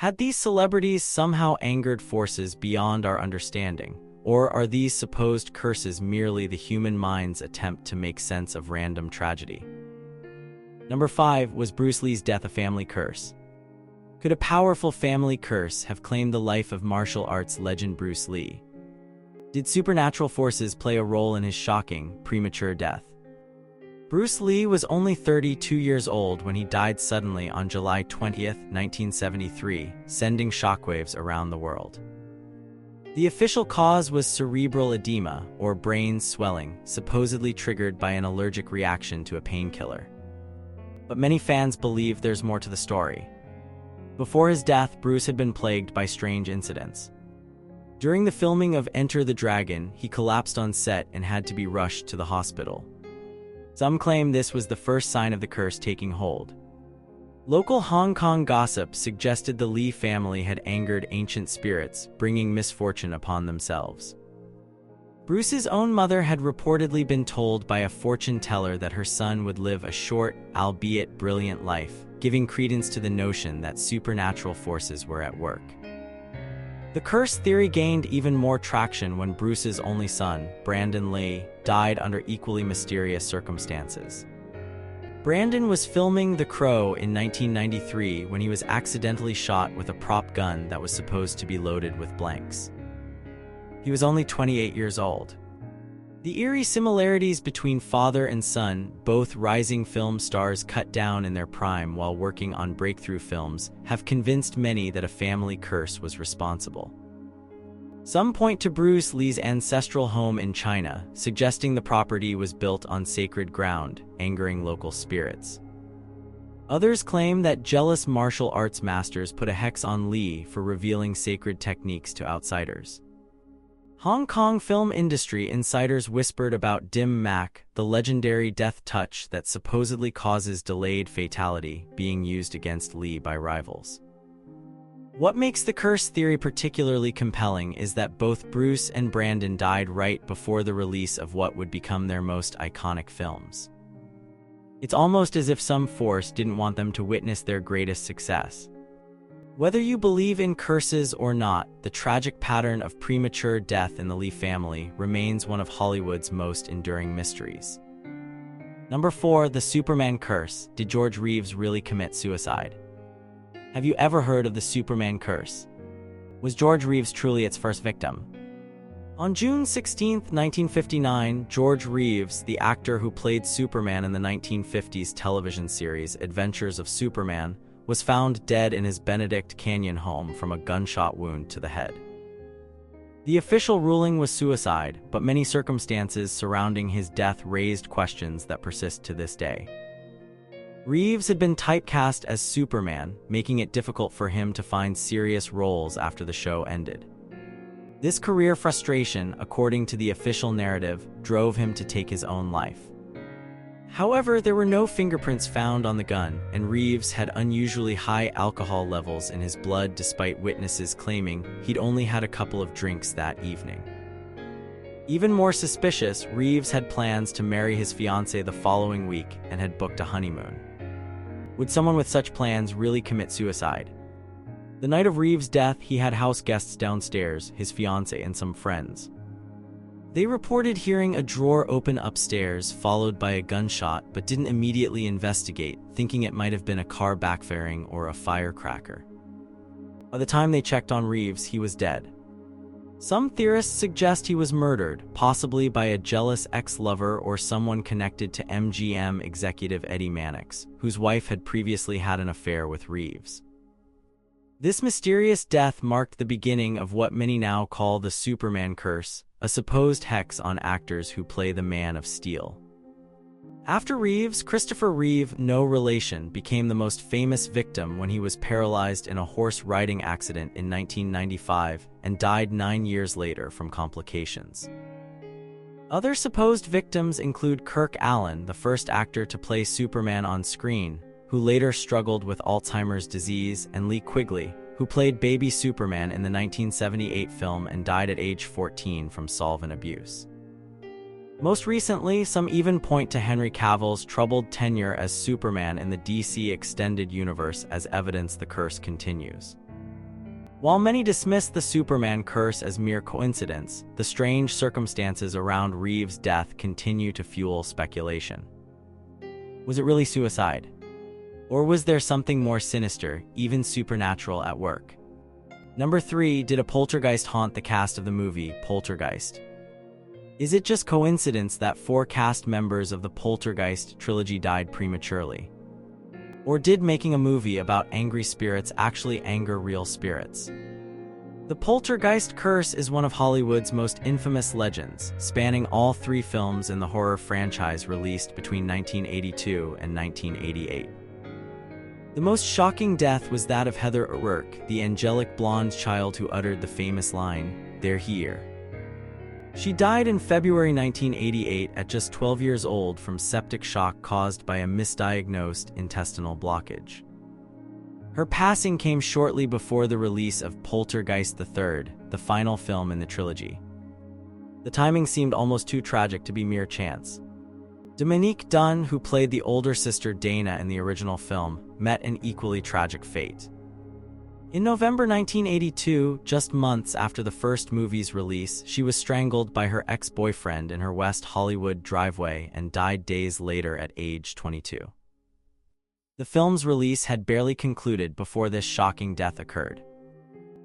Had these celebrities somehow angered forces beyond our understanding, or are these supposed curses merely the human mind's attempt to make sense of random tragedy? Number 5, was Bruce Lee's death a family curse? Could a powerful family curse have claimed the life of martial arts legend Bruce Lee? Did supernatural forces play a role in his shocking, premature death? Bruce Lee was only 32 years old when he died suddenly on July 20, 1973, sending shockwaves around the world. The official cause was cerebral edema, or brain swelling, supposedly triggered by an allergic reaction to a painkiller. But many fans believe there's more to the story. Before his death, Bruce had been plagued by strange incidents. During the filming of Enter the Dragon, he collapsed on set and had to be rushed to the hospital. Some claim this was the first sign of the curse taking hold. Local Hong Kong gossip suggested the Lee family had angered ancient spirits, bringing misfortune upon themselves. Bruce's own mother had reportedly been told by a fortune teller that her son would live a short, albeit brilliant life, giving credence to the notion that supernatural forces were at work. The curse theory gained even more traction when Bruce's only son, Brandon Lee, died under equally mysterious circumstances. Brandon was filming The Crow in 1993 when he was accidentally shot with a prop gun that was supposed to be loaded with blanks. He was only 28 years old. The eerie similarities between father and son, both rising film stars cut down in their prime while working on breakthrough films, have convinced many that a family curse was responsible. Some point to Bruce Lee's ancestral home in China, suggesting the property was built on sacred ground, angering local spirits. Others claim that jealous martial arts masters put a hex on Lee for revealing sacred techniques to outsiders. Hong Kong film industry insiders whispered about Dim Mak, the legendary death touch that supposedly causes delayed fatality, being used against Lee by rivals. What makes the curse theory particularly compelling is that both Bruce and Brandon died right before the release of what would become their most iconic films. It's almost as if some force didn't want them to witness their greatest success. Whether you believe in curses or not, the tragic pattern of premature death in the Lee family remains one of Hollywood's most enduring mysteries. Number 4, the Superman curse. Did George Reeves really commit suicide? Have you ever heard of the Superman curse? Was George Reeves truly its first victim? On June 16, 1959, George Reeves, the actor who played Superman in the 1950s television series Adventures of Superman, was found dead in his Benedict Canyon home from a gunshot wound to the head. The official ruling was suicide, but many circumstances surrounding his death raised questions that persist to this day. Reeves had been typecast as Superman, making it difficult for him to find serious roles after the show ended. This career frustration, according to the official narrative, drove him to take his own life. However, there were no fingerprints found on the gun, and Reeves had unusually high alcohol levels in his blood despite witnesses claiming he'd only had a couple of drinks that evening. Even more suspicious, Reeves had plans to marry his fiancée the following week and had booked a honeymoon. Would someone with such plans really commit suicide? The night of Reeves' death, he had house guests downstairs, his fiancée and some friends. They reported hearing a drawer open upstairs, followed by a gunshot, but didn't immediately investigate, thinking it might have been a car backfiring or a firecracker. By the time they checked on Reeves, he was dead. Some theorists suggest he was murdered, possibly by a jealous ex-lover or someone connected to MGM executive Eddie Mannix, whose wife had previously had an affair with Reeves. This mysterious death marked the beginning of what many now call the Superman curse, a supposed hex on actors who play the Man of Steel. After Reeves, Christopher Reeve, no relation, became the most famous victim when he was paralyzed in a horse riding accident in 1995 and died 9 years later from complications. Other supposed victims include Kirk Allen, the first actor to play Superman on screen, who later struggled with Alzheimer's disease, and Lee Quigley, who played Baby Superman in the 1978 film and died at age 14 from solvent abuse. Most recently, some even point to Henry Cavill's troubled tenure as Superman in the DC Extended Universe as evidence the curse continues. While many dismiss the Superman curse as mere coincidence, the strange circumstances around Reeves' death continue to fuel speculation. Was it really suicide? Or was there something more sinister, even supernatural, at work? Number 3, did a poltergeist haunt the cast of the movie Poltergeist? Is it just coincidence that 4 cast members of the Poltergeist trilogy died prematurely? Or did making a movie about angry spirits actually anger real spirits? The Poltergeist curse is one of Hollywood's most infamous legends, spanning all 3 films in the horror franchise released between 1982 and 1988. The most shocking death was that of Heather O'Rourke, the angelic blonde child who uttered the famous line, "They're here." She died in February 1988 at just 12 years old from septic shock caused by a misdiagnosed intestinal blockage. Her passing came shortly before the release of Poltergeist III, the final film in the trilogy. The timing seemed almost too tragic to be mere chance. Dominique Dunne, who played the older sister Dana in the original film, met an equally tragic fate. In November 1982, just months after the first movie's release, she was strangled by her ex-boyfriend in her West Hollywood driveway and died days later at age 22. The film's release had barely concluded before this shocking death occurred.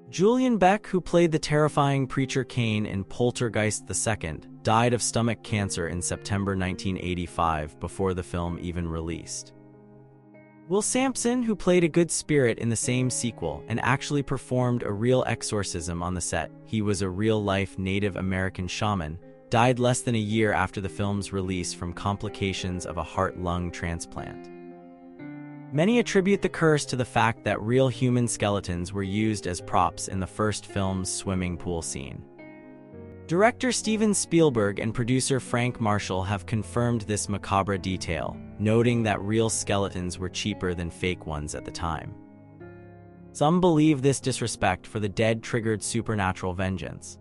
Julian Beck, who played the terrifying preacher Cain in Poltergeist II, died of stomach cancer in September 1985 before the film even released. Will Sampson, who played a good spirit in the same sequel and actually performed a real exorcism on the set, he was a real-life Native American shaman, died less than a year after the film's release from complications of a heart-lung transplant. Many attribute the curse to the fact that real human skeletons were used as props in the first film's swimming pool scene. Director Steven Spielberg and producer Frank Marshall have confirmed this macabre detail, noting that real skeletons were cheaper than fake ones at the time. Some believe this disrespect for the dead triggered supernatural vengeance.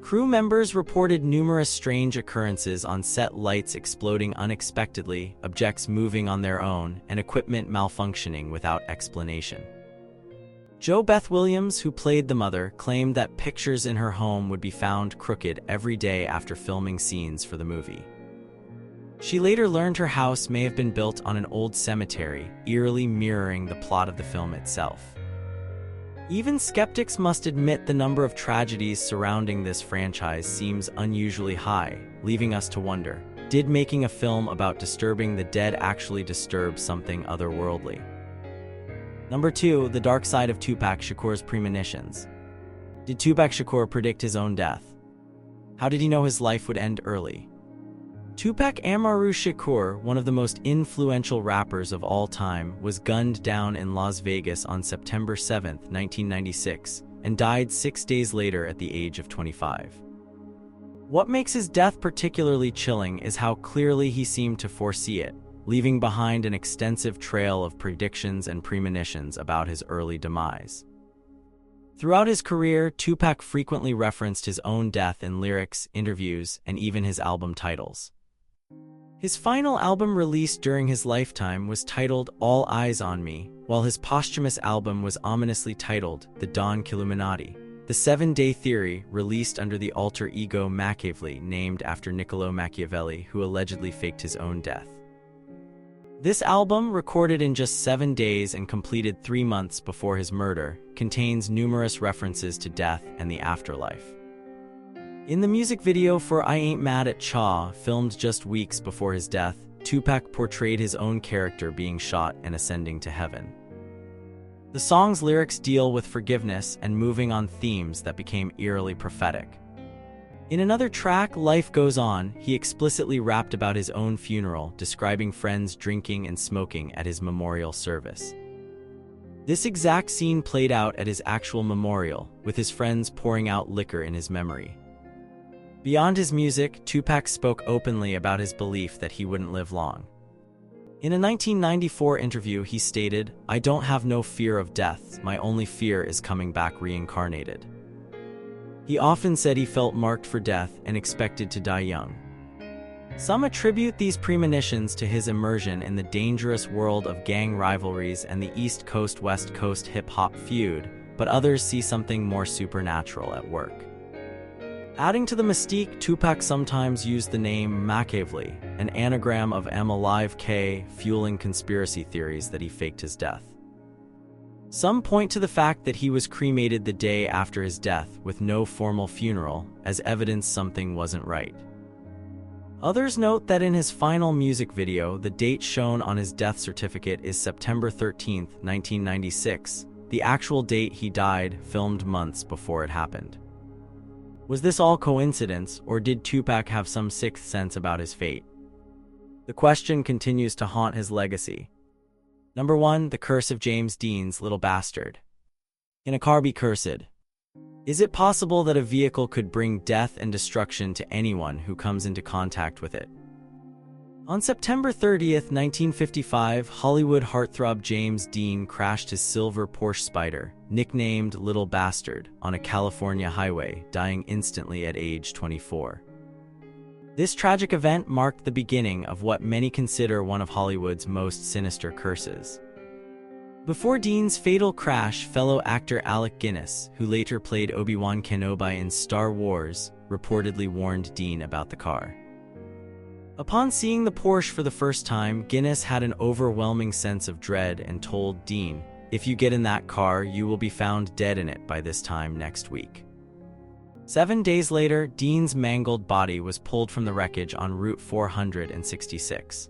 Crew members reported numerous strange occurrences on set: lights exploding unexpectedly, objects moving on their own, and equipment malfunctioning without explanation. Jo Beth Williams, who played the mother, claimed that pictures in her home would be found crooked every day after filming scenes for the movie. She later learned her house may have been built on an old cemetery, eerily mirroring the plot of the film itself. Even skeptics must admit the number of tragedies surrounding this franchise seems unusually high, leaving us to wonder, did making a film about disturbing the dead actually disturb something otherworldly? Number 2, the dark side of Tupac Shakur's premonitions. Did Tupac Shakur predict his own death? How did he know his life would end early? Tupac Amaru Shakur, one of the most influential rappers of all time, was gunned down in Las Vegas on September 7, 1996, and died 6 days later at the age of 25. What makes his death particularly chilling is how clearly he seemed to foresee it, leaving behind an extensive trail of predictions and premonitions about his early demise. Throughout his career, Tupac frequently referenced his own death in lyrics, interviews, and even his album titles. His final album released during his lifetime was titled All Eyes on Me, while his posthumous album was ominously titled The Don Killuminati, the 7-Day Theory, released under the alter ego Machiavelli, named after Niccolò Machiavelli, who allegedly faked his own death. This album, recorded in just 7 days and completed 3 months before his murder, contains numerous references to death and the afterlife. In the music video for I Ain't Mad at Cha, filmed just weeks before his death, Tupac portrayed his own character being shot and ascending to heaven. The song's lyrics deal with forgiveness and moving on themes that became eerily prophetic. In another track, Life Goes On, he explicitly rapped about his own funeral, describing friends drinking and smoking at his memorial service. This exact scene played out at his actual memorial, with his friends pouring out liquor in his memory. Beyond his music, Tupac spoke openly about his belief that he wouldn't live long. In a 1994 interview, he stated, "I don't have no fear of death, my only fear is coming back reincarnated." He often said he felt marked for death and expected to die young. Some attribute these premonitions to his immersion in the dangerous world of gang rivalries and the East Coast-West Coast hip-hop feud, but others see something more supernatural at work. Adding to the mystique, Tupac sometimes used the name Machiavelli, an anagram of M alive K, fueling conspiracy theories that he faked his death. Some point to the fact that he was cremated the day after his death with no formal funeral as evidence something wasn't right. Others note that in his final music video, the date shown on his death certificate is September 13, 1996, the actual date he died, filmed months before it happened. Was this all coincidence, or did Tupac have some sixth sense about his fate? The question continues to haunt his legacy. Number 1. The Curse of James Dean's Little Bastard. Can a car be cursed? Is it possible that a vehicle could bring death and destruction to anyone who comes into contact with it? On September 30, 1955, Hollywood heartthrob James Dean crashed his silver Porsche Spyder, nicknamed Little Bastard, on a California highway, dying instantly at age 24. This tragic event marked the beginning of what many consider one of Hollywood's most sinister curses. Before Dean's fatal crash, fellow actor Alec Guinness, who later played Obi-Wan Kenobi in Star Wars, reportedly warned Dean about the car. Upon seeing the Porsche for the first time, Guinness had an overwhelming sense of dread and told Dean, "If you get in that car, you will be found dead in it by this time next week." 7 days later, Dean's mangled body was pulled from the wreckage on Route 466.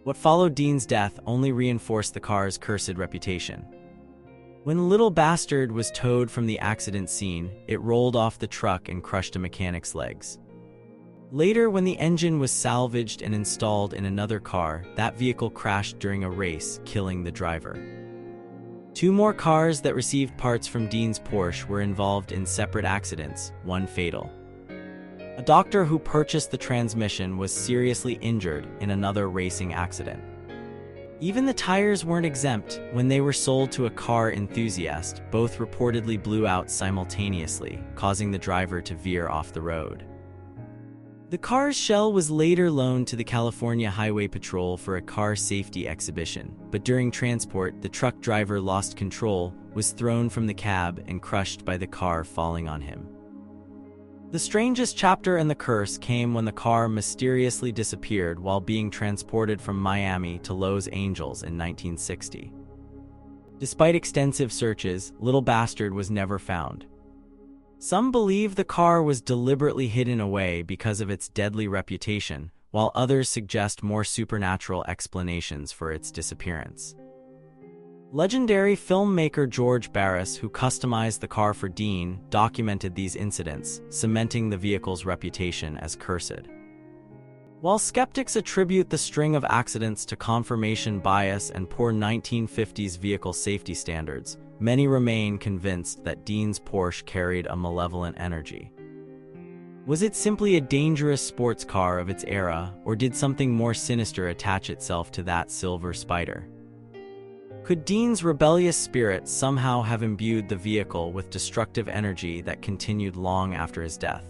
What followed Dean's death only reinforced the car's cursed reputation. When Little Bastard was towed from the accident scene, it rolled off the truck and crushed a mechanic's legs. Later, when the engine was salvaged and installed in another car, that vehicle crashed during a race, killing the driver. 2 more cars that received parts from Dean's Porsche were involved in separate accidents, one fatal. A doctor who purchased the transmission was seriously injured in another racing accident. Even the tires weren't exempt. When they were sold to a car enthusiast, both reportedly blew out simultaneously, causing the driver to veer off the road. The car's shell was later loaned to the California Highway Patrol for a car safety exhibition, but during transport, the truck driver lost control, was thrown from the cab, and crushed by the car falling on him. The strangest chapter in the curse came when the car mysteriously disappeared while being transported from Miami to Los Angeles in 1960. Despite extensive searches, Little Bastard was never found. Some believe the car was deliberately hidden away because of its deadly reputation, while others suggest more supernatural explanations for its disappearance. Legendary filmmaker George Reeves, who customized the car for Dean, documented these incidents, cementing the vehicle's reputation as cursed. While skeptics attribute the string of accidents to confirmation bias and poor 1950s vehicle safety standards, many remain convinced that Dean's Porsche carried a malevolent energy. Was it simply a dangerous sports car of its era, or did something more sinister attach itself to that silver Spyder? Could Dean's rebellious spirit somehow have imbued the vehicle with destructive energy that continued long after his death?